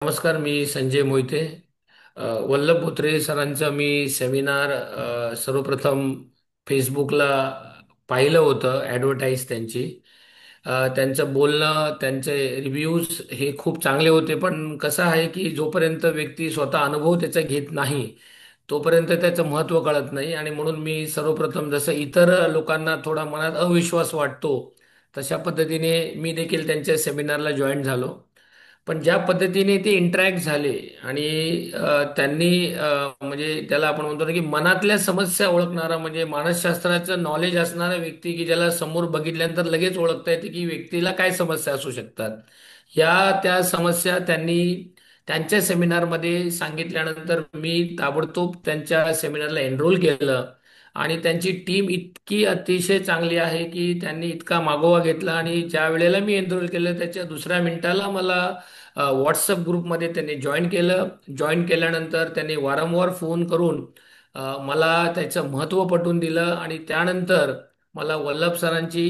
नमस्कार, मी संजय मोहिते. वल्लभ बोत्रे सरांचं मी सेमिनार सर्वप्रथम फेसबुकला पाहिलं होतं, ॲडव्हर्टाईज त्यांची. त्यांचं बोलणं, त्यांचे रिव्ह्यूज हे खूप चांगले होते. पण कसं आहे की जोपर्यंत व्यक्ती स्वतः अनुभव त्याचा घेत नाही तोपर्यंत त्याचं महत्त्व कळत नाही. आणि म्हणून मी सर्वप्रथम, जसं इतर लोकांना थोडा मनात अविश्वास वाटतो, तशा पद्धतीने मी देखील त्यांच्या सेमिनारला जॉईन झालो. पण ज्या पद्धतीने ते इंटरॅक्ट झाले आणि त्यांनी म्हणजे त्याला आपण म्हणतो ना की मनातल्या समस्या ओळखणारा, म्हणजे मानसशास्त्राचं नॉलेज असणारा व्यक्ती, की ज्याला समोर बघितल्यानंतर लगेच ओळखता येते की व्यक्तीला काय समस्या असू शकतात. त्या समस्या त्यांनी त्यांच्या सेमिनारमध्ये सांगितल्यानंतर मी ताबडतोब त्यांच्या सेमिनारला एनरोल केलं. आणि त्यांची टीम इतकी अतिशय चांगली आहे की त्यांनी इतका मागोवा घेतला, आणि ज्या वेळेला मी एनरोल केलं त्याच्या दुसऱ्या मिनिटाला मला व्हॉट्सअप ग्रुपमध्ये त्यांनी जॉईन केलं. जॉईन केल्यानंतर त्यांनी वारंवार फोन करून मला त्याचं महत्त्व पटवून दिलं. आणि त्यानंतर मला वल्लभ सरांची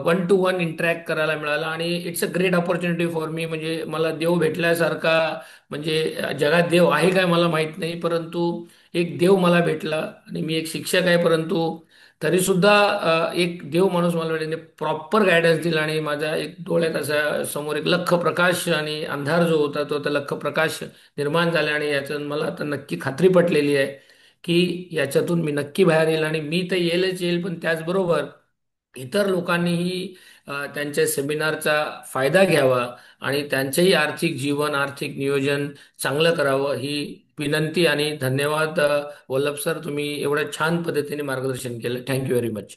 वन टू वन इंटरॅक्ट करायला मिळालं. आणि it's a great opportunity for me, म्हणजे मला देव भेटल्यासारखा. म्हणजे जगात देव आहे काय मला माहीत नाही, परंतु एक देव मला भेटला. आणि मी एक शिक्षक आहे, परंतु तरी सुद्धा एक देव माणूस मला भेटले, प्रॉपर गायडन्स दिला. आणि माझ्या एक डोळ्यात असा समोर एक लख्ख प्रकाश आणि अंधार जो होता तो आता लख्ख प्रकाश निर्माण झाला. आणि याच्यात मला आता नक्की खात्री पटलेली आहे की याच्यातून मी नक्की बाहेर येईल. आणि मी तर येईलच येईल, पण त्याचबरोबर इतर लोकांनीही त्यांच्या सेमिनारचा फायदा घ्यावा आणि त्यांचंही आर्थिक जीवन, आर्थिक नियोजन चांगलं करावं, ही विनंती. आणि धन्यवाद वल्लभ सर, तुम्ही एवढ्या छान पद्धतीने मार्गदर्शन केलं. Thank you very much.